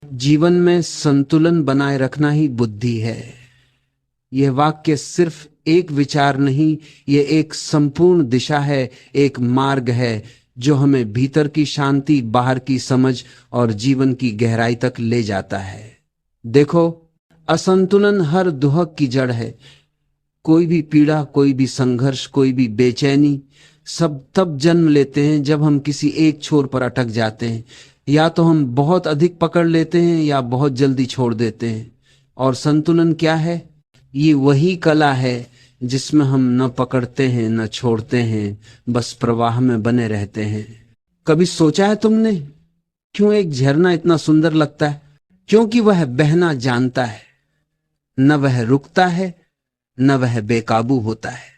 जीवन में संतुलन बनाए रखना ही बुद्धि है। यह वाक्य सिर्फ एक विचार नहीं, यह एक संपूर्ण दिशा है, एक मार्ग है जो हमें भीतर की शांति, बाहर की समझ और जीवन की गहराई तक ले जाता है। देखो, असंतुलन हर दुहक की जड़ है। कोई भी पीड़ा, कोई भी संघर्ष, कोई भी बेचैनी, सब तब जन्म लेते हैं जब हम किसी एक छोर पर अटक जाते हैं। या तो हम बहुत अधिक पकड़ लेते हैं या बहुत जल्दी छोड़ देते हैं। और संतुलन क्या है? ये वही कला है जिसमें हम न पकड़ते हैं न छोड़ते हैं, बस प्रवाह में बने रहते हैं। कभी सोचा है तुमने, क्यों एक झरना इतना सुंदर लगता है? क्योंकि वह बहना जानता है, न वह रुकता है न वह बेकाबू होता है।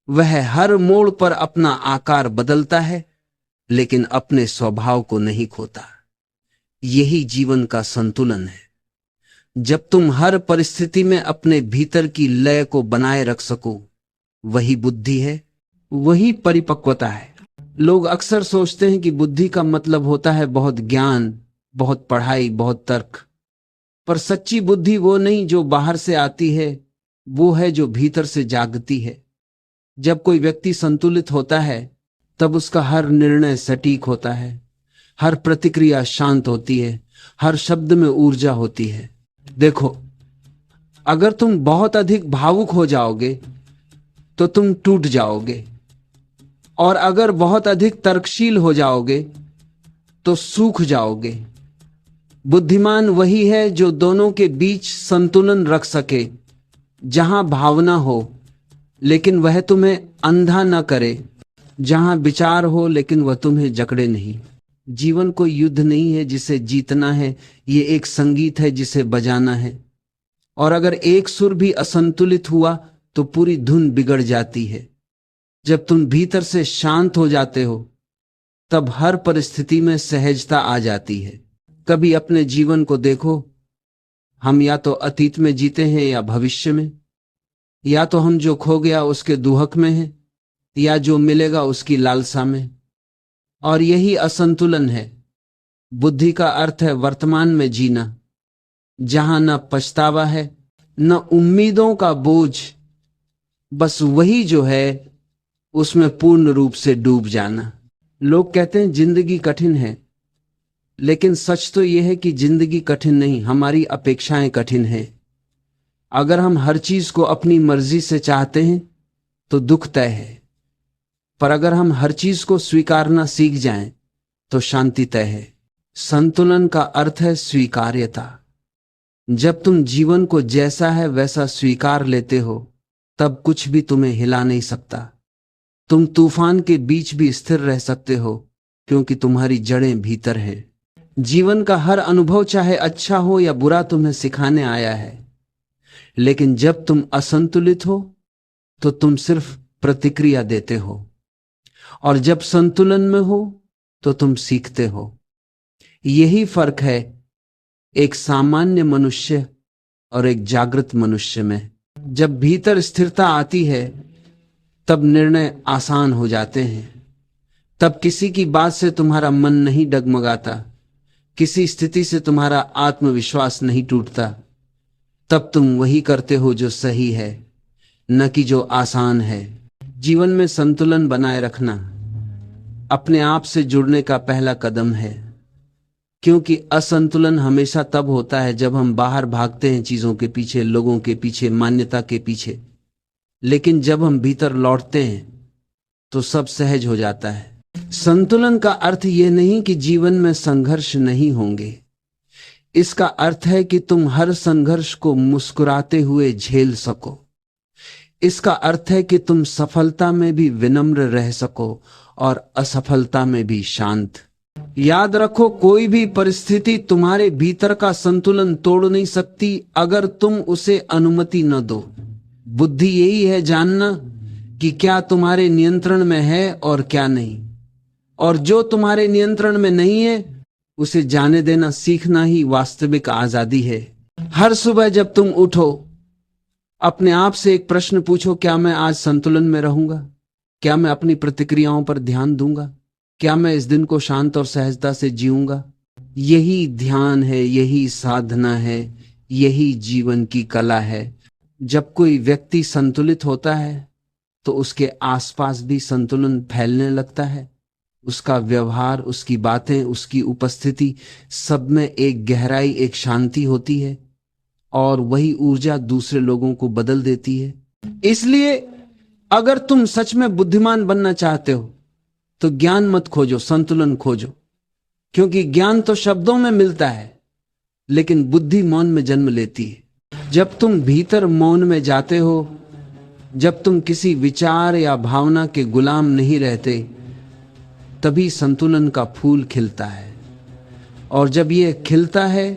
वह हर मोड़ पर अपना आकार बदलता है, लेकिन अपने स्वभाव को नहीं खोता। यही जीवन का संतुलन है। जब तुम हर परिस्थिति में अपने भीतर की लय को बनाए रख सको, वही बुद्धि है, वही परिपक्वता है। लोग अक्सर सोचते हैं कि बुद्धि का मतलब होता है बहुत ज्ञान, बहुत पढ़ाई, बहुत तर्क। पर सच्ची बुद्धि वो नहीं जो बाहर से आती है, वो है जो भीतर से जागती है। जब कोई व्यक्ति संतुलित होता है, तब उसका हर निर्णय सटीक होता है, हर प्रतिक्रिया शांत होती है, हर शब्द में ऊर्जा होती है। देखो, अगर तुम बहुत अधिक भावुक हो जाओगे तो तुम टूट जाओगे, और अगर बहुत अधिक तर्कशील हो जाओगे तो सूख जाओगे। बुद्धिमान वही है जो दोनों के बीच संतुलन रख सके, जहां भावना हो लेकिन वह तुम्हें अंधा न करे, जहां विचार हो लेकिन वह तुम्हें जकड़े नहीं। जीवन कोई युद्ध नहीं है जिसे जीतना है, ये एक संगीत है जिसे बजाना है। और अगर एक सुर भी असंतुलित हुआ तो पूरी धुन बिगड़ जाती है। जब तुम भीतर से शांत हो जाते हो, तब हर परिस्थिति में सहजता आ जाती है। कभी अपने जीवन को देखो, हम या तो अतीत में जीते हैं या भविष्य में, या तो हम जो खो गया उसके दुहक में हैं, या जो मिलेगा उसकी लालसा में। और यही असंतुलन है। बुद्धि का अर्थ है वर्तमान में जीना, जहां न पछतावा है न उम्मीदों का बोझ, बस वही जो है उसमें पूर्ण रूप से डूब जाना। लोग कहते हैं जिंदगी कठिन है, लेकिन सच तो यह है कि जिंदगी कठिन नहीं, हमारी अपेक्षाएं कठिन हैं। अगर हम हर चीज को अपनी मर्जी से चाहते हैं तो दुख तय है, पर अगर हम हर चीज को स्वीकारना सीख जाएं तो शांति तय है। संतुलन का अर्थ है स्वीकार्यता। जब तुम जीवन को जैसा है वैसा स्वीकार लेते हो, तब कुछ भी तुम्हें हिला नहीं सकता। तुम तूफान के बीच भी स्थिर रह सकते हो, क्योंकि तुम्हारी जड़ें भीतर हैं। जीवन का हर अनुभव, चाहे अच्छा हो या बुरा, तुम्हें सिखाने आया है। लेकिन जब तुम असंतुलित हो तो तुम सिर्फ प्रतिक्रिया देते हो, और जब संतुलन में हो तो तुम सीखते हो। यही फर्क है एक सामान्य मनुष्य और एक जागृत मनुष्य में। जब भीतर स्थिरता आती है, तब निर्णय आसान हो जाते हैं। तब किसी की बात से तुम्हारा मन नहीं डगमगाता, किसी स्थिति से तुम्हारा आत्मविश्वास नहीं टूटता। तब तुम वही करते हो जो सही है, न कि जो आसान है। जीवन में संतुलन बनाए रखना अपने आप से जुड़ने का पहला कदम है, क्योंकि असंतुलन हमेशा तब होता है जब हम बाहर भागते हैं चीजों के पीछे, लोगों के पीछे, मान्यता के पीछे। लेकिन जब हम भीतर लौटते हैं तो सब सहज हो जाता है। संतुलन का अर्थ यह नहीं कि जीवन में संघर्ष नहीं होंगे। इसका अर्थ है कि तुम हर संघर्ष को मुस्कुराते हुए झेल सको। इसका अर्थ है कि तुम सफलता में भी विनम्र रह सको और असफलता में भी शांत। याद रखो, कोई भी परिस्थिति तुम्हारे भीतर का संतुलन तोड़ नहीं सकती अगर तुम उसे अनुमति न दो। बुद्धि यही है जानना कि क्या तुम्हारे नियंत्रण में है और क्या नहीं, और जो तुम्हारे नियंत्रण में नहीं है उसे जाने देना सीखना ही वास्तविक आजादी है। हर सुबह जब तुम उठो, अपने आप से एक प्रश्न पूछो, क्या मैं आज संतुलन में रहूंगा? क्या मैं अपनी प्रतिक्रियाओं पर ध्यान दूंगा? क्या मैं इस दिन को शांत और सहजता से जीऊंगा? यही ध्यान है, यही साधना है, यही जीवन की कला है। जब कोई व्यक्ति संतुलित होता है तो उसके आसपास भी संतुलन फैलने लगता है। उसका व्यवहार, उसकी बातें, उसकी उपस्थिति, सब में एक गहराई, एक शांति होती है और वही ऊर्जा दूसरे लोगों को बदल देती है। इसलिए अगर तुम सच में बुद्धिमान बनना चाहते हो तो ज्ञान मत खोजो, संतुलन खोजो। क्योंकि ज्ञान तो शब्दों में मिलता है, लेकिन बुद्धि मौन में जन्म लेती है। जब तुम भीतर मौन में जाते हो, जब तुम किसी विचार या भावना के गुलाम नहीं रहते, तभी संतुलन का फूल खिलता है। और जब यह खिलता है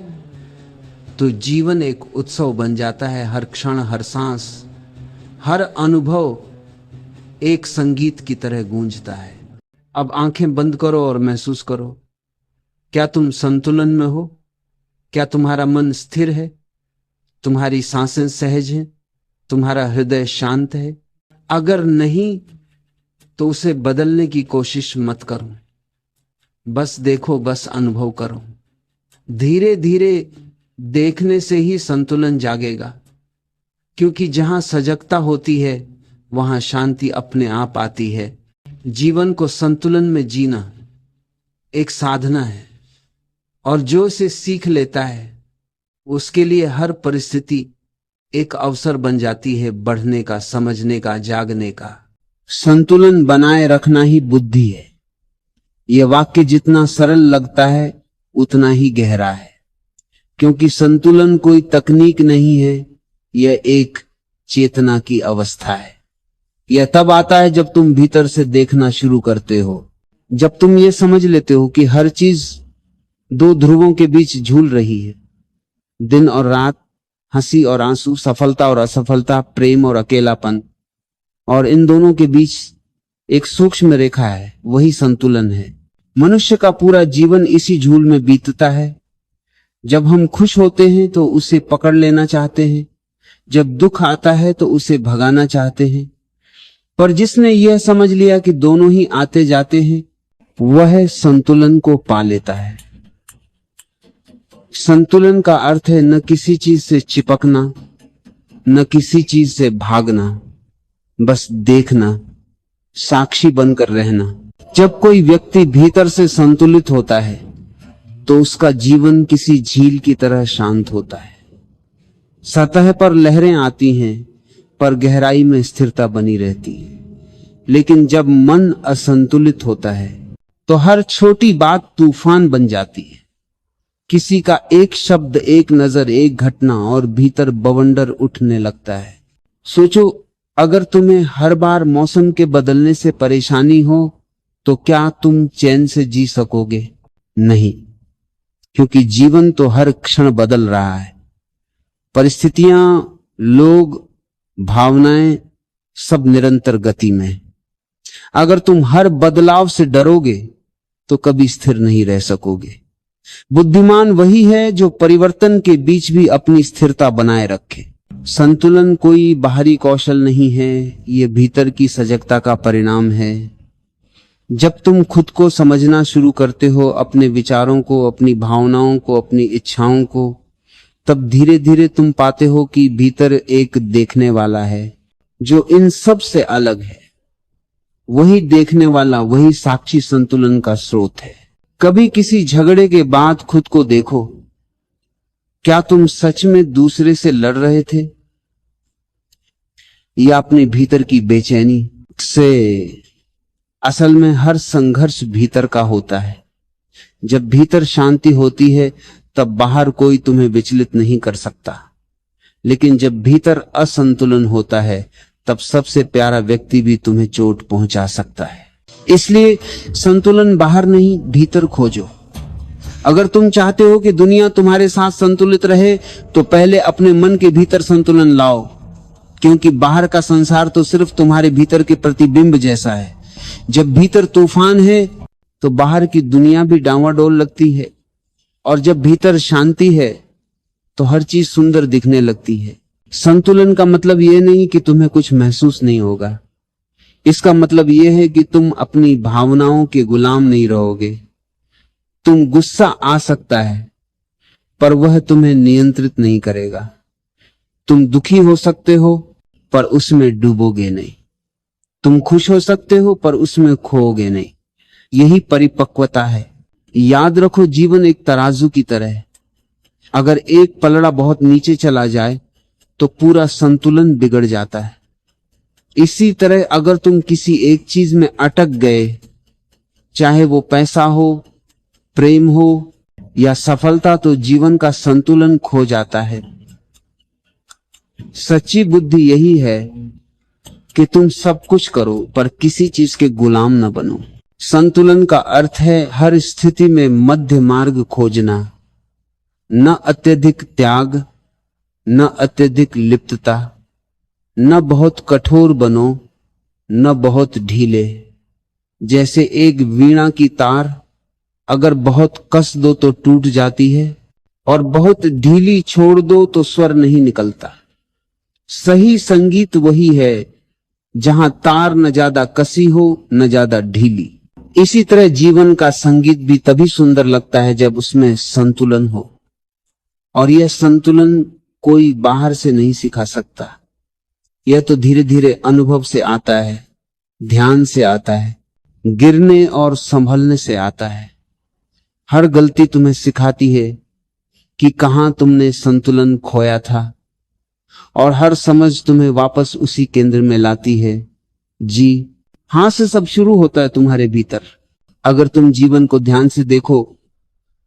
तो जीवन एक उत्सव बन जाता है। हर क्षण, हर सांस, हर अनुभव एक संगीत की तरह गूंजता है। अब आंखें बंद करो और महसूस करो, क्या तुम संतुलन में हो? क्या तुम्हारा मन स्थिर है? तुम्हारी सांसें सहज हैं? तुम्हारा हृदय शांत है? अगर नहीं तो उसे बदलने की कोशिश मत करो, बस देखो, बस अनुभव करो। धीरे धीरे देखने से ही संतुलन जागेगा, क्योंकि जहां सजगता होती है वहां शांति अपने आप आती है। जीवन को संतुलन में जीना एक साधना है, और जो इसे सीख लेता है उसके लिए हर परिस्थिति एक अवसर बन जाती है बढ़ने का, समझने का, जागने का। संतुलन बनाए रखना ही बुद्धि है। यह वाक्य जितना सरल लगता है उतना ही गहरा है, क्योंकि संतुलन कोई तकनीक नहीं है, यह एक चेतना की अवस्था है। यह तब आता है जब तुम भीतर से देखना शुरू करते हो, जब तुम ये समझ लेते हो कि हर चीज दो ध्रुवों के बीच झूल रही है, दिन और रात, हंसी और आंसू, सफलता और असफलता, प्रेम और अकेलापन, और इन दोनों के बीच एक सूक्ष्म रेखा है, वही संतुलन है। मनुष्य का पूरा जीवन इसी झूल में बीतता है। जब हम खुश होते हैं तो उसे पकड़ लेना चाहते हैं, जब दुख आता है तो उसे भगाना चाहते हैं। पर जिसने यह समझ लिया कि दोनों ही आते जाते हैं, वह संतुलन को पा लेता है। संतुलन का अर्थ है न किसी चीज से चिपकना, न किसी चीज से भागना, बस देखना, साक्षी बनकर रहना। जब कोई व्यक्ति भीतर से संतुलित होता है तो उसका जीवन किसी झील की तरह शांत होता है। सतह पर लहरें आती हैं पर गहराई में स्थिरता बनी रहती है। लेकिन जब मन असंतुलित होता है तो हर छोटी बात तूफान बन जाती है। किसी का एक शब्द, एक नजर, एक घटना और भीतर बवंडर उठने लगता है। सोचो, अगर तुम्हें हर बार मौसम के बदलने से परेशानी हो तो क्या तुम चैन से जी सकोगे? नहीं, क्योंकि जीवन तो हर क्षण बदल रहा है। परिस्थितियां, लोग, भावनाएं सब निरंतर गति में। अगर तुम हर बदलाव से डरोगे तो कभी स्थिर नहीं रह सकोगे। बुद्धिमान वही है जो परिवर्तन के बीच भी अपनी स्थिरता बनाए रखे। संतुलन कोई बाहरी कौशल नहीं है, यह भीतर की सजगता का परिणाम है। जब तुम खुद को समझना शुरू करते हो, अपने विचारों को, अपनी भावनाओं को, अपनी इच्छाओं को, तब धीरे धीरे तुम पाते हो कि भीतर एक देखने वाला है जो इन सब से अलग है। वही देखने वाला, वही साक्षी संतुलन का स्रोत है। कभी किसी झगड़े के बाद खुद को देखो, क्या तुम सच में दूसरे से लड़ रहे थे या अपने भीतर की बेचैनी से? असल में हर संघर्ष भीतर का होता है। जब भीतर शांति होती है तब बाहर कोई तुम्हें विचलित नहीं कर सकता। लेकिन जब भीतर असंतुलन होता है तब सबसे प्यारा व्यक्ति भी तुम्हें चोट पहुंचा सकता है। इसलिए संतुलन बाहर नहीं, भीतर खोजो। अगर तुम चाहते हो कि दुनिया तुम्हारे साथ संतुलित रहे तो पहले अपने मन के भीतर संतुलन लाओ, क्योंकि बाहर का संसार तो सिर्फ तुम्हारे भीतर के प्रतिबिंब जैसा है। जब भीतर तूफान है तो बाहर की दुनिया भी डांवाडोल लगती है, और जब भीतर शांति है तो हर चीज सुंदर दिखने लगती है। संतुलन का मतलब यह नहीं कि तुम्हें कुछ महसूस नहीं होगा। इसका मतलब यह है कि तुम अपनी भावनाओं के गुलाम नहीं रहोगे। तुम गुस्सा आ सकता है पर वह तुम्हें नियंत्रित नहीं करेगा। तुम दुखी हो सकते हो पर उसमें डूबोगे नहीं। तुम खुश हो सकते हो पर उसमें खोओगे नहीं। यही परिपक्वता है। याद रखो, जीवन एक तराजू की तरह है। अगर एक पलड़ा बहुत नीचे चला जाए तो पूरा संतुलन बिगड़ जाता है। इसी तरह अगर तुम किसी एक चीज में अटक गए, चाहे वो पैसा हो, प्रेम हो या सफलता, तो जीवन का संतुलन खो जाता है। सच्ची बुद्धि यही है कि तुम सब कुछ करो पर किसी चीज के गुलाम न बनो। संतुलन का अर्थ है हर स्थिति में मध्य मार्ग खोजना। न अत्यधिक त्याग, न अत्यधिक लिप्तता, न बहुत कठोर बनो, न बहुत ढीले। जैसे एक वीणा की तार अगर बहुत कस दो तो टूट जाती है और बहुत ढीली छोड़ दो तो स्वर नहीं निकलता। सही संगीत वही है जहां तार न ज्यादा कसी हो न ज्यादा ढीली। इसी तरह जीवन का संगीत भी तभी सुंदर लगता है जब उसमें संतुलन हो, और यह संतुलन कोई बाहर से नहीं सिखा सकता। यह तो धीरे धीरे अनुभव से आता है, ध्यान से आता है, गिरने और संभलने से आता है। हर गलती तुम्हें सिखाती है कि कहां तुमने संतुलन खोया था, और हर समझ तुम्हें वापस उसी केंद्र में लाती है। जी हां से सब शुरू होता है तुम्हारे भीतर। अगर तुम जीवन को ध्यान से देखो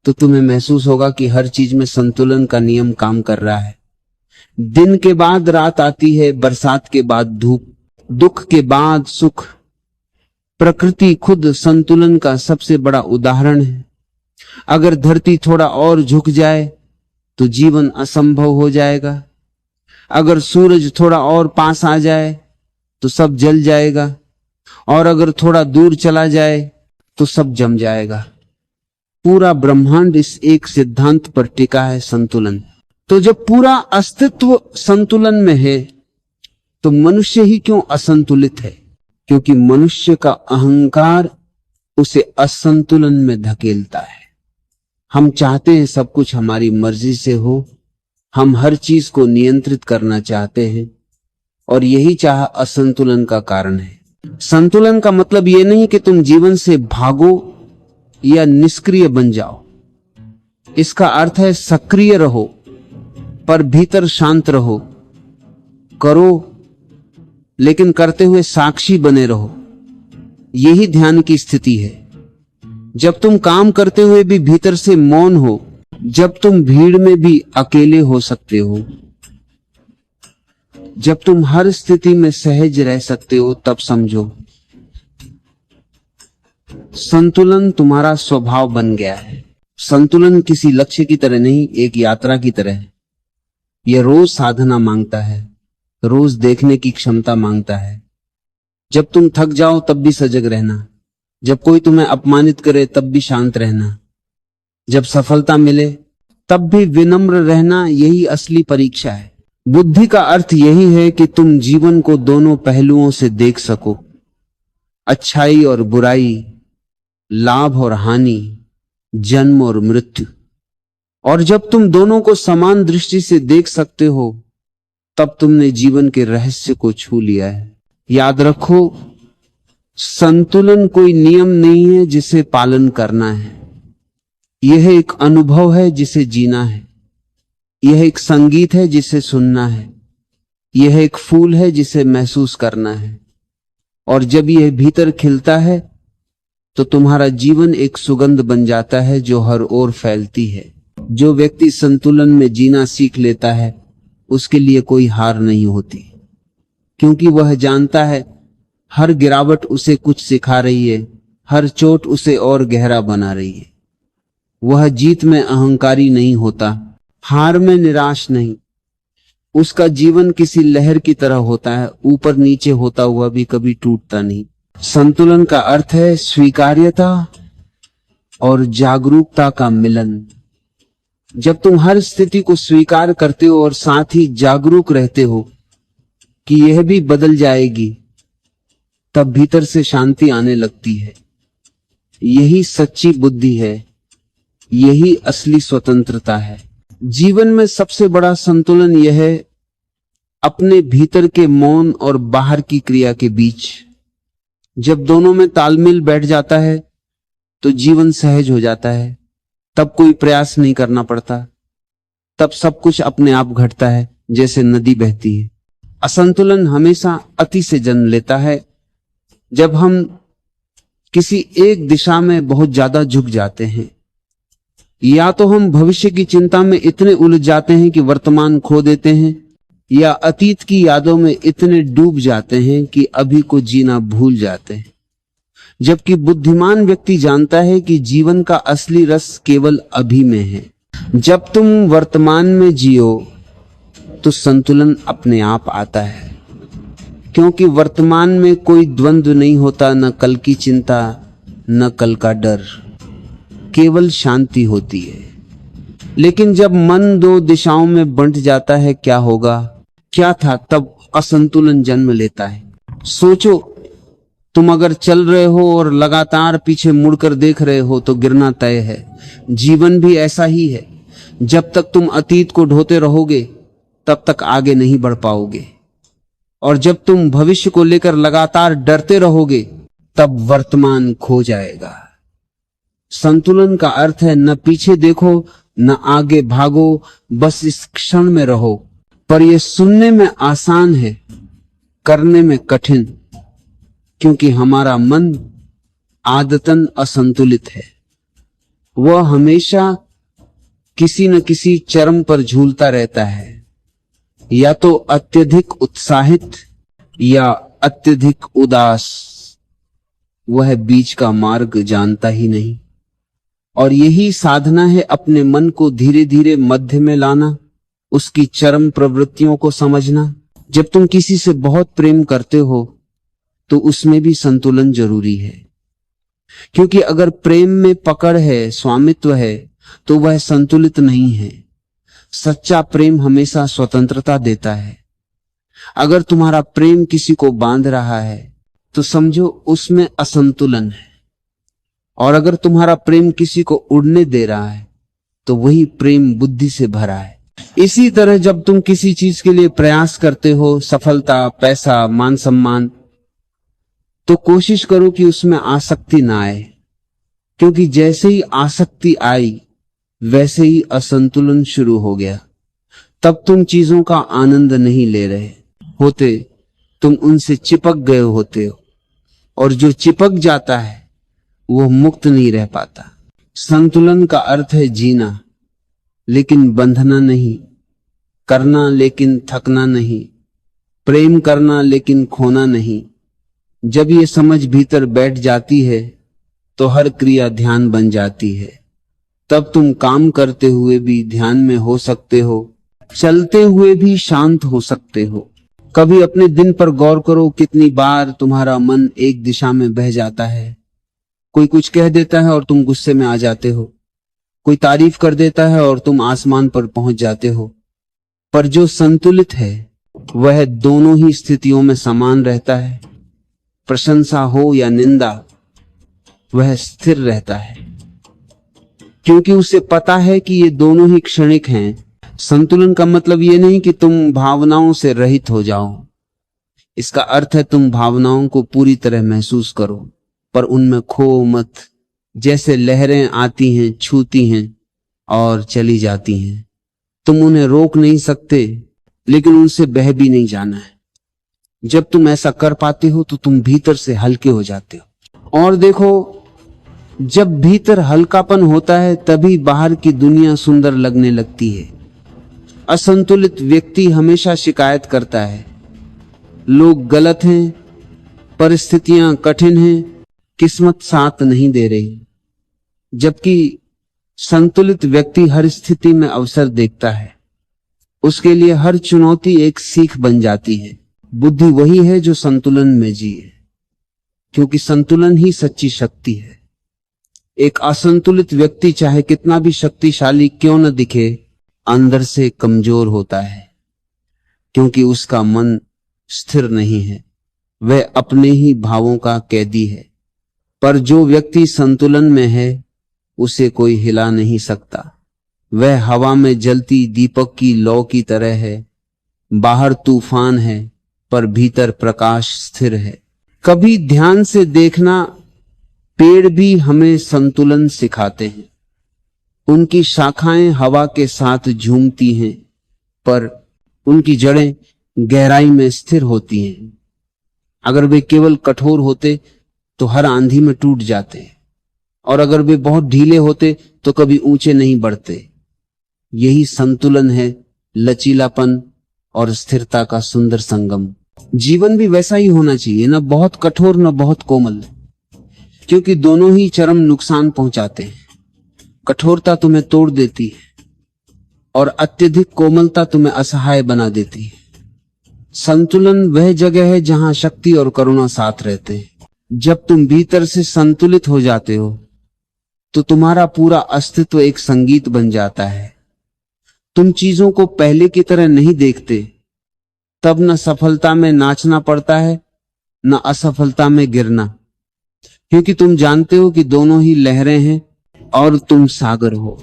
तो तुम्हें महसूस होगा कि हर चीज में संतुलन का नियम काम कर रहा है। दिन के बाद रात आती है, बरसात के बाद धूप, दुख के बाद सुख। प्रकृति खुद संतुलन का सबसे बड़ा उदाहरण है। अगर धरती थोड़ा और झुक जाए तो जीवन असंभव हो जाएगा। अगर सूरज थोड़ा और पास आ जाए तो सब जल जाएगा, और अगर थोड़ा दूर चला जाए तो सब जम जाएगा। पूरा ब्रह्मांड इस एक सिद्धांत पर टिका है, संतुलन। तो जब पूरा अस्तित्व संतुलन में है तो मनुष्य ही क्यों असंतुलित है? क्योंकि मनुष्य का अहंकार उसे असंतुलन में धकेलता है। हम चाहते हैं सब कुछ हमारी मर्जी से हो, हम हर चीज को नियंत्रित करना चाहते हैं, और यही चाह असंतुलन का कारण है। संतुलन का मतलब यह नहीं कि तुम जीवन से भागो या निष्क्रिय बन जाओ। इसका अर्थ है सक्रिय रहो पर भीतर शांत रहो। करो लेकिन करते हुए साक्षी बने रहो। यही ध्यान की स्थिति है। जब तुम काम करते हुए भी भीतर से मौन हो, जब तुम भीड़ में भी अकेले हो सकते हो, जब तुम हर स्थिति में सहज रह सकते हो, तब समझो संतुलन तुम्हारा स्वभाव बन गया है। संतुलन किसी लक्ष्य की तरह नहीं, एक यात्रा की तरह है। यह रोज साधना मांगता है, रोज देखने की क्षमता मांगता है। जब तुम थक जाओ तब भी सजग रहना, जब कोई तुम्हें अपमानित करे तब भी शांत रहना, जब सफलता मिले तब भी विनम्र रहना। यही असली परीक्षा है। बुद्धि का अर्थ यही है कि तुम जीवन को दोनों पहलुओं से देख सको, अच्छाई और बुराई, लाभ और हानि, जन्म और मृत्यु। और जब तुम दोनों को समान दृष्टि से देख सकते हो तब तुमने जीवन के रहस्य को छू लिया है। याद रखो, संतुलन कोई नियम नहीं है जिसे पालन करना है। यह एक अनुभव है जिसे जीना है। यह एक संगीत है जिसे सुनना है। यह एक फूल है जिसे महसूस करना है। और जब यह भीतर खिलता है तो तुम्हारा जीवन एक सुगंध बन जाता है जो हर ओर फैलती है। जो व्यक्ति संतुलन में जीना सीख लेता है उसके लिए कोई हार नहीं होती, क्योंकि वह जानता है हर गिरावट उसे कुछ सिखा रही है, हर चोट उसे और गहरा बना रही है। वह जीत में अहंकारी नहीं होता, हार में निराश नहीं। उसका जीवन किसी लहर की तरह होता है, ऊपर नीचे होता हुआ भी कभी टूटता नहीं। संतुलन का अर्थ है स्वीकार्यता और जागरूकता का मिलन। जब तुम हर स्थिति को स्वीकार करते हो और साथ ही जागरूक रहते हो कि यह भी बदल जाएगी, तब भीतर से शांति आने लगती है। यही सच्ची बुद्धि है, यही असली स्वतंत्रता है। जीवन में सबसे बड़ा संतुलन यह है अपने भीतर के मौन और बाहर की क्रिया के बीच। जब दोनों में तालमेल बैठ जाता है तो जीवन सहज हो जाता है। तब कोई प्रयास नहीं करना पड़ता, तब सब कुछ अपने आप घटता है, जैसे नदी बहती है। असंतुलन हमेशा अति से जन्म लेता है। जब हम किसी एक दिशा में बहुत ज्यादा झुक जाते हैं, या तो हम भविष्य की चिंता में इतने उलझ जाते हैं कि वर्तमान खो देते हैं, या अतीत की यादों में इतने डूब जाते हैं कि अभी को जीना भूल जाते हैं। जबकि बुद्धिमान व्यक्ति जानता है कि जीवन का असली रस केवल अभी में है। जब तुम वर्तमान में जियो तो संतुलन अपने आप आता है, क्योंकि वर्तमान में कोई द्वंद्व नहीं होता, न कल की चिंता न कल का डर, केवल शांति होती है। लेकिन जब मन दो दिशाओं में बंट जाता है, क्या होगा? क्या था? तब असंतुलन जन्म लेता है। सोचो, तुम अगर चल रहे हो और लगातार पीछे मुड़कर देख रहे हो तो गिरना तय है। जीवन भी ऐसा ही है। जब तक तुम अतीत को ढोते रहोगे तब तक आगे नहीं बढ़ पाओगे, और जब तुम भविष्य को लेकर लगातार डरते रहोगे तब वर्तमान खो जाएगा। संतुलन का अर्थ है न पीछे देखो न आगे भागो, बस इस क्षण में रहो। पर यह सुनने में आसान है, करने में कठिन, क्योंकि हमारा मन आदतन असंतुलित है। वह हमेशा किसी न किसी चरम पर झूलता रहता है, या तो अत्यधिक उत्साहित या अत्यधिक उदास। वह बीच का मार्ग जानता ही नहीं। और यही साधना है अपने मन को धीरे धीरे मध्य में लाना, उसकी चरम प्रवृत्तियों को समझना। जब तुम किसी से बहुत प्रेम करते हो तो उसमें भी संतुलन जरूरी है, क्योंकि अगर प्रेम में पकड़ है, स्वामित्व है, तो वह संतुलित नहीं है। सच्चा प्रेम हमेशा स्वतंत्रता देता है। अगर तुम्हारा प्रेम किसी को बांध रहा है तो समझो उसमें असंतुलन है, और अगर तुम्हारा प्रेम किसी को उड़ने दे रहा है तो वही प्रेम बुद्धि से भरा है। इसी तरह जब तुम किसी चीज के लिए प्रयास करते हो, सफलता, पैसा, मान सम्मान, तो कोशिश करो कि उसमें आसक्ति ना आए, क्योंकि जैसे ही आसक्ति आई वैसे ही असंतुलन शुरू हो गया। तब तुम चीजों का आनंद नहीं ले रहे होते, तुम उनसे चिपक गए होते हो, और जो चिपक जाता है वो मुक्त नहीं रह पाता। संतुलन का अर्थ है जीना लेकिन बंधना नहीं, करना लेकिन थकना नहीं, प्रेम करना लेकिन खोना नहीं। जब ये समझ भीतर बैठ जाती है तो हर क्रिया ध्यान बन जाती है। तब तुम काम करते हुए भी ध्यान में हो सकते हो, चलते हुए भी शांत हो सकते हो। कभी अपने दिन पर गौर करो, कितनी बार तुम्हारा मन एक दिशा में बह जाता है। कोई कुछ कह देता है और तुम गुस्से में आ जाते हो, कोई तारीफ कर देता है और तुम आसमान पर पहुंच जाते हो। पर जो संतुलित है वह दोनों ही स्थितियों में समान रहता है। प्रशंसा हो या निंदा, वह स्थिर रहता है, क्योंकि उसे पता है कि ये दोनों ही क्षणिक हैं। संतुलन का मतलब ये नहीं कि तुम भावनाओं से रहित हो जाओ। इसका अर्थ है तुम भावनाओं को पूरी तरह महसूस करो, पर उनमें खो मत। जैसे लहरें आती हैं, छूती हैं और चली जाती हैं। तुम उन्हें रोक नहीं सकते, लेकिन उनसे बह भी नहीं जाना है। जब तुम ऐसा कर पाते हो तो तुम भीतर से हल्के हो जाते हो। और देखो, जब भीतर हल्कापन होता है तभी बाहर की दुनिया सुंदर लगने लगती है। असंतुलित व्यक्ति हमेशा शिकायत करता है, लोग गलत हैं, परिस्थितियां कठिन हैं, किस्मत साथ नहीं दे रही। जबकि संतुलित व्यक्ति हर स्थिति में अवसर देखता है। उसके लिए हर चुनौती एक सीख बन जाती है। बुद्धि वही है जो संतुलन में जिए, क्योंकि संतुलन ही सच्ची शक्ति है। एक असंतुलित व्यक्ति चाहे कितना भी शक्तिशाली क्यों न दिखे, अंदर से कमजोर होता है, क्योंकि उसका मन स्थिर नहीं है, वह अपने ही भावों का कैदी है। पर जो व्यक्ति संतुलन में है उसे कोई हिला नहीं सकता। वह हवा में जलती दीपक की लौ की तरह है। बाहर तूफान है पर भीतर प्रकाश स्थिर है। कभी ध्यान से देखना, पेड़ भी हमें संतुलन सिखाते हैं। उनकी शाखाएं हवा के साथ झूमती हैं, पर उनकी जड़ें गहराई में स्थिर होती हैं। अगर वे केवल कठोर होते तो हर आंधी में टूट जाते, और अगर वे बहुत ढीले होते तो कभी ऊंचे नहीं बढ़ते। यही संतुलन है, लचीलापन और स्थिरता का सुंदर संगम। जीवन भी वैसा ही होना चाहिए, न बहुत कठोर न बहुत कोमल, क्योंकि दोनों ही चरम नुकसान पहुंचाते हैं। कठोरता तुम्हें तोड़ देती है और अत्यधिक कोमलता तुम्हें असहाय बना देती है। संतुलन वह जगह है जहां शक्ति और करुणा साथ रहते हैं। जब तुम भीतर से संतुलित हो जाते हो तो तुम्हारा पूरा अस्तित्व एक संगीत बन जाता है। तुम चीजों को पहले की तरह नहीं देखते। तब न सफलता में नाचना पड़ता है, न असफलता में गिरना, क्योंकि तुम जानते हो कि दोनों ही लहरें हैं और तुम सागर हो।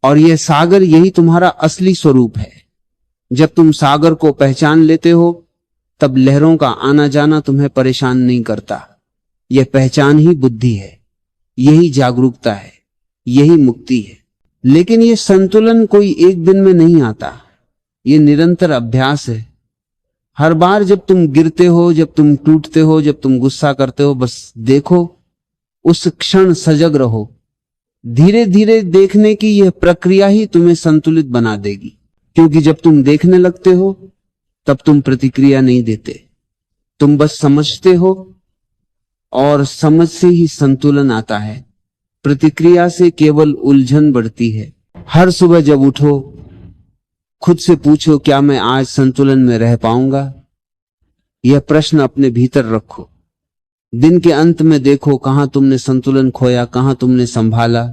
और यह सागर, यही तुम्हारा असली स्वरूप है। जब तुम सागर को पहचान लेते हो तब लहरों का आना जाना तुम्हें परेशान नहीं करता। यह पहचान ही बुद्धि है, यही जागरूकता है, यही मुक्ति है। लेकिन यह संतुलन कोई एक दिन में नहीं आता, यह निरंतर अभ्यास है। हर बार जब तुम गिरते हो, जब तुम टूटते हो, जब तुम गुस्सा करते हो, बस देखो, उस क्षण सजग रहो। धीरे धीरे देखने की यह प्रक्रिया ही तुम्हें संतुलित बना देगी, क्योंकि जब तुम देखने लगते हो तब तुम प्रतिक्रिया नहीं देते, तुम बस समझते हो, और समझ से ही संतुलन आता है। प्रतिक्रिया से केवल उलझन बढ़ती है। हर सुबह जब उठो, खुद से पूछो, क्या मैं आज संतुलन में रह पाऊंगा? यह प्रश्न अपने भीतर रखो। दिन के अंत में देखो कहां तुमने संतुलन खोया, कहां तुमने संभाला।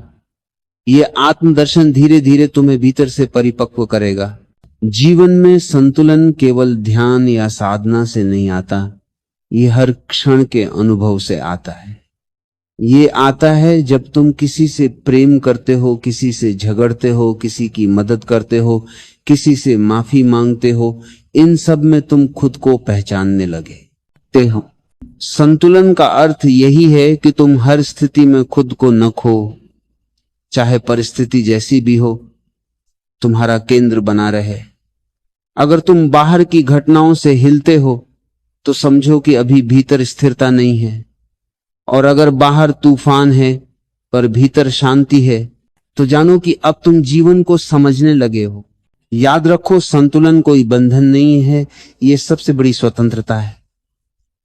यह आत्मदर्शन धीरे धीरे तुम्हें भीतर से परिपक्व करेगा। जीवन में संतुलन केवल ध्यान या साधना से नहीं आता, यह हर क्षण के अनुभव से आता है। ये आता है जब तुम किसी से प्रेम करते हो, किसी से झगड़ते हो, किसी की मदद करते हो, किसी से माफी मांगते हो। इन सब में तुम खुद को पहचानने लगे हो। संतुलन का अर्थ यही है कि तुम हर स्थिति में खुद को न खो। चाहे परिस्थिति जैसी भी हो, तुम्हारा केंद्र बना रहे। अगर तुम बाहर की घटनाओं से हिलते हो तो समझो कि अभी भीतर स्थिरता नहीं है, और अगर बाहर तूफान है पर भीतर शांति है तो जानो कि अब तुम जीवन को समझने लगे हो। याद रखो, संतुलन कोई बंधन नहीं है, यह सबसे बड़ी स्वतंत्रता है।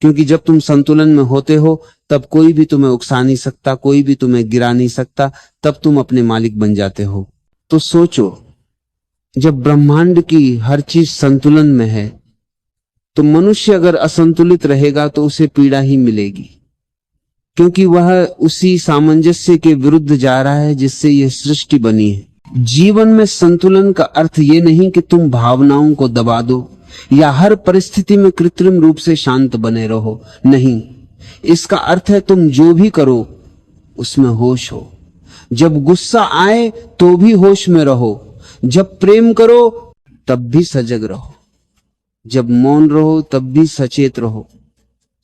क्योंकि जब तुम संतुलन में होते हो तब कोई भी तुम्हें उकसा नहीं सकता, कोई भी तुम्हें गिरा नहीं सकता, तब तुम अपने मालिक बन जाते हो। तो सोचो, जब ब्रह्मांड की हर चीज संतुलन में है तो मनुष्य अगर असंतुलित रहेगा तो उसे पीड़ा ही मिलेगी, क्योंकि वह उसी सामंजस्य के विरुद्ध जा रहा है जिससे यह सृष्टि बनी है। जीवन में संतुलन का अर्थ यह नहीं कि तुम भावनाओं को दबा दो या हर परिस्थिति में कृत्रिम रूप से शांत बने रहो। नहीं, इसका अर्थ है तुम जो भी करो उसमें होश हो। जब गुस्सा आए तो भी होश में रहो, जब प्रेम करो तब भी सजग रहो, जब मौन रहो तब भी सचेत रहो।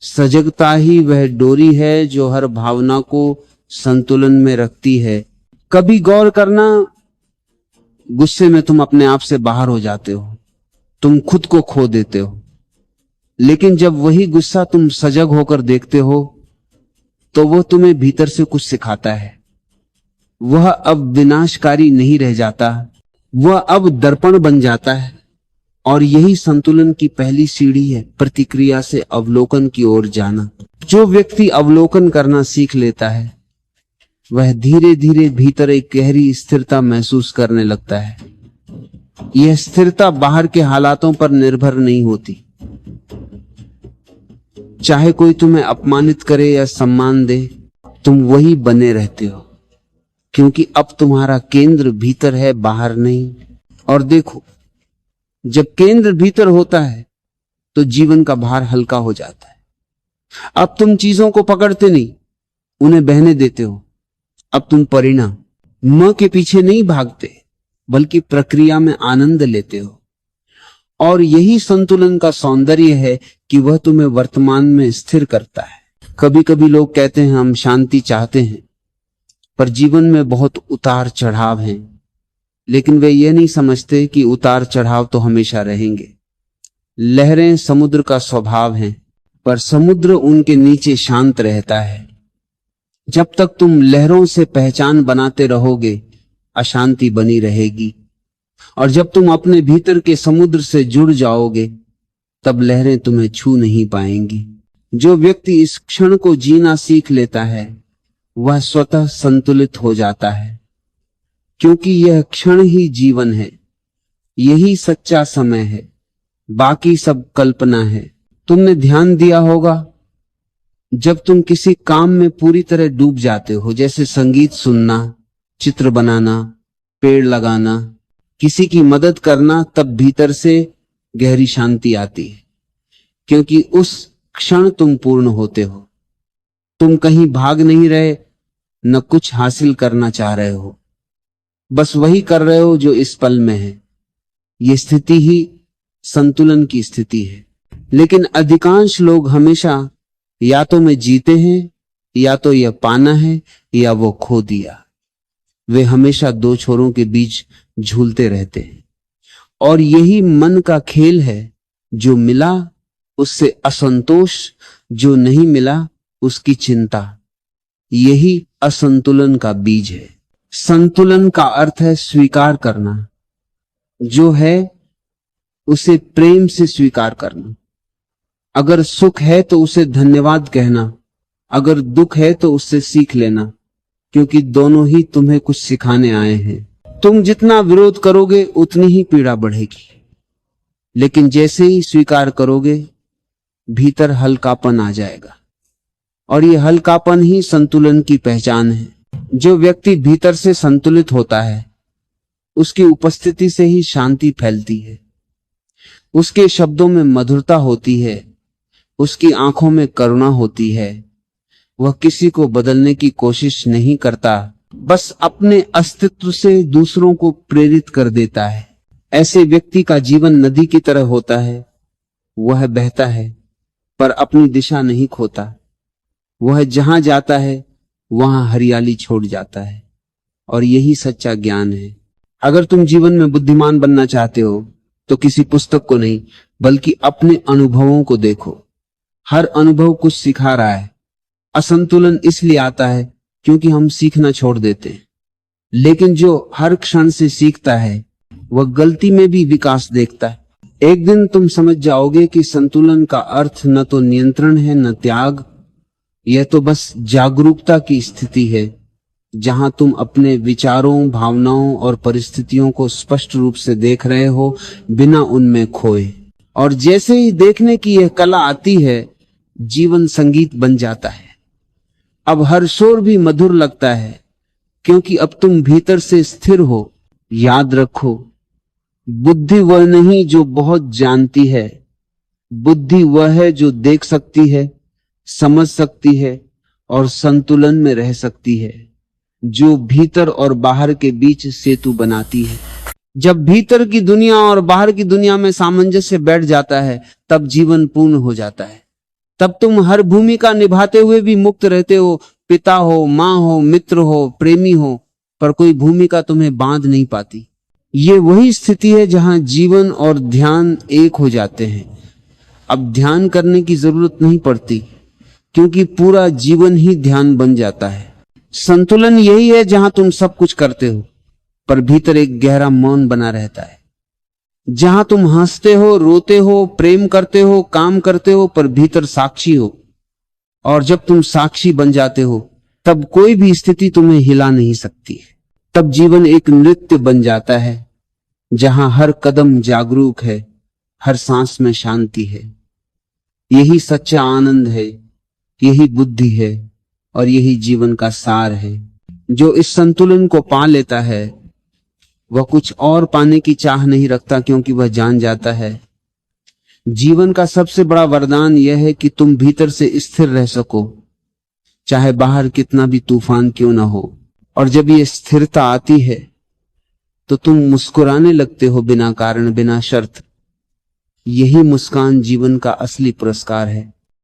सजगता ही वह डोरी है जो हर भावना को संतुलन में रखती है। कभी गौर करना, गुस्से में तुम अपने आप से बाहर हो जाते हो, तुम खुद को खो देते हो। लेकिन जब वही गुस्सा तुम सजग होकर देखते हो तो वह तुम्हें भीतर से कुछ सिखाता है। वह अब विनाशकारी नहीं रह जाता, वह अब दर्पण बन जाता है। और यही संतुलन की पहली सीढ़ी है, प्रतिक्रिया से अवलोकन की ओर जाना। जो व्यक्ति अवलोकन करना सीख लेता है वह धीरे धीरे भीतर एक गहरी स्थिरता महसूस करने लगता है। यह स्थिरता बाहर के हालातों पर निर्भर नहीं होती। चाहे कोई तुम्हें अपमानित करे या सम्मान दे, तुम वही बने रहते हो, क्योंकि अब तुम्हारा केंद्र भीतर है, बाहर नहीं। और देखो, जब केंद्र भीतर होता है तो जीवन का भार हल्का हो जाता है। अब तुम चीजों को पकड़ते नहीं, उन्हें बहने देते हो। अब तुम परिणाम म के पीछे नहीं भागते, बल्कि प्रक्रिया में आनंद लेते हो। और यही संतुलन का सौंदर्य है कि वह तुम्हें वर्तमान में स्थिर करता है। कभी कभी लोग कहते हैं हम शांति चाहते हैं, पर जीवन में बहुत उतार चढ़ाव हैं, लेकिन वे ये नहीं समझते कि उतार चढ़ाव तो हमेशा रहेंगे। लहरें समुद्र का स्वभाव हैं, पर समुद्र उनके नीचे शांत रहता है। जब तक तुम लहरों से पहचान बनाते रहोगे, अशांति बनी रहेगी। और जब तुम अपने भीतर के समुद्र से जुड़ जाओगे, तब लहरें तुम्हें छू नहीं पाएंगी। जो व्यक्ति इस क्षण को जीना सीख लेता है, वह स्वतः संतुलित हो जाता है, क्योंकि यह क्षण ही जीवन है। यही सच्चा समय है, बाकी सब कल्पना है। तुमने ध्यान दिया होगा, जब तुम किसी काम में पूरी तरह डूब जाते हो, जैसे संगीत सुनना, चित्र बनाना, पेड़ लगाना, किसी की मदद करना, तब भीतर से गहरी शांति आती है, क्योंकि उस क्षण तुम पूर्ण होते हो। तुम कहीं भाग नहीं रहे, न कुछ हासिल करना चाह रहे हो, बस वही कर रहे हो जो इस पल में है। ये स्थिति ही संतुलन की स्थिति है। लेकिन अधिकांश लोग हमेशा या तो में जीते हैं, या तो यह पाना है, या वो खो दिया। वे हमेशा दो छोरों के बीच झूलते रहते हैं। और यही मन का खेल है। जो मिला उससे असंतोष, जो नहीं मिला उसकी चिंता। यही असंतुलन का बीज है। संतुलन का अर्थ है स्वीकार करना, जो है उसे प्रेम से स्वीकार करना। अगर सुख है तो उसे धन्यवाद कहना, अगर दुख है तो उससे सीख लेना, क्योंकि दोनों ही तुम्हें कुछ सिखाने आए हैं। तुम जितना विरोध करोगे उतनी ही पीड़ा बढ़ेगी, लेकिन जैसे ही स्वीकार करोगे, भीतर हल्कापन आ जाएगा। और ये हल्कापन ही संतुलन की पहचान है। जो व्यक्ति भीतर से संतुलित होता है, उसकी उपस्थिति से ही शांति फैलती है। उसके शब्दों में मधुरता होती है, उसकी आंखों में करुणा होती है। वह किसी को बदलने की कोशिश नहीं करता, बस अपने अस्तित्व से दूसरों को प्रेरित कर देता है। ऐसे व्यक्ति का जीवन नदी की तरह होता है। वह बहता है, पर अपनी दिशा नहीं खोता। वह जहां जाता है, वहां हरियाली छोड़ जाता है। और यही सच्चा ज्ञान है। अगर तुम जीवन में बुद्धिमान बनना चाहते हो, तो किसी पुस्तक को नहीं, बल्कि अपने अनुभवों को देखो। हर अनुभव कुछ सिखा रहा है। असंतुलन इसलिए आता है क्योंकि हम सीखना छोड़ देते हैं। लेकिन जो हर क्षण से सीखता है, वह गलती में भी विकास देखता है। एक दिन तुम समझ जाओगे कि संतुलन का अर्थ न तो नियंत्रण है, न त्याग। यह तो बस जागरूकता की स्थिति है, जहां तुम अपने विचारों, भावनाओं और परिस्थितियों को स्पष्ट रूप से देख रहे हो, बिना उनमें खोए। और जैसे ही देखने की यह कला आती है, जीवन संगीत बन जाता है। अब हर शोर भी मधुर लगता है, क्योंकि अब तुम भीतर से स्थिर हो। याद रखो, बुद्धि वह नहीं जो बहुत जानती है। बुद्धि वह है जो देख सकती है, समझ सकती है और संतुलन में रह सकती है, जो भीतर और बाहर के बीच सेतु बनाती है। जब भीतर की दुनिया और बाहर की दुनिया में सामंजस्य बैठ जाता है, तब जीवन पूर्ण हो जाता है। तब तुम हर भूमिका निभाते हुए भी मुक्त रहते हो। पिता हो, माँ हो, मित्र हो, प्रेमी हो, पर कोई भूमिका तुम्हें बांध नहीं पाती। ये वही स्थिति है जहां जीवन और ध्यान एक हो जाते हैं। अब ध्यान करने की जरूरत नहीं पड़ती, क्योंकि पूरा जीवन ही ध्यान बन जाता है। संतुलन यही है जहां तुम सब कुछ करते हो, पर भीतर एक गहरा मौन बना रहता है। जहां तुम हंसते हो, रोते हो, प्रेम करते हो, काम करते हो, पर भीतर साक्षी हो। और जब तुम साक्षी बन जाते हो, तब कोई भी स्थिति तुम्हें हिला नहीं सकती। तब जीवन एक नृत्य बन जाता है, जहां हर कदम जागरूक है, हर सांस में शांति है। यही सच्चा आनंद है, यही बुद्धि है और यही जीवन का सार है। जो इस संतुलन को पा लेता है, वह कुछ और पाने की चाह नहीं रखता, क्योंकि वह जान जाता है जीवन का सबसे बड़ा वरदान यह है कि तुम भीतर से स्थिर रह सको, चाहे बाहर कितना भी तूफान क्यों ना हो। और जब ये स्थिरता आती है तो तुम मुस्कुराने लगते हो बिना कारण बिना शर्त। यही मुस्कान जीवन का असली पुरस्कार है।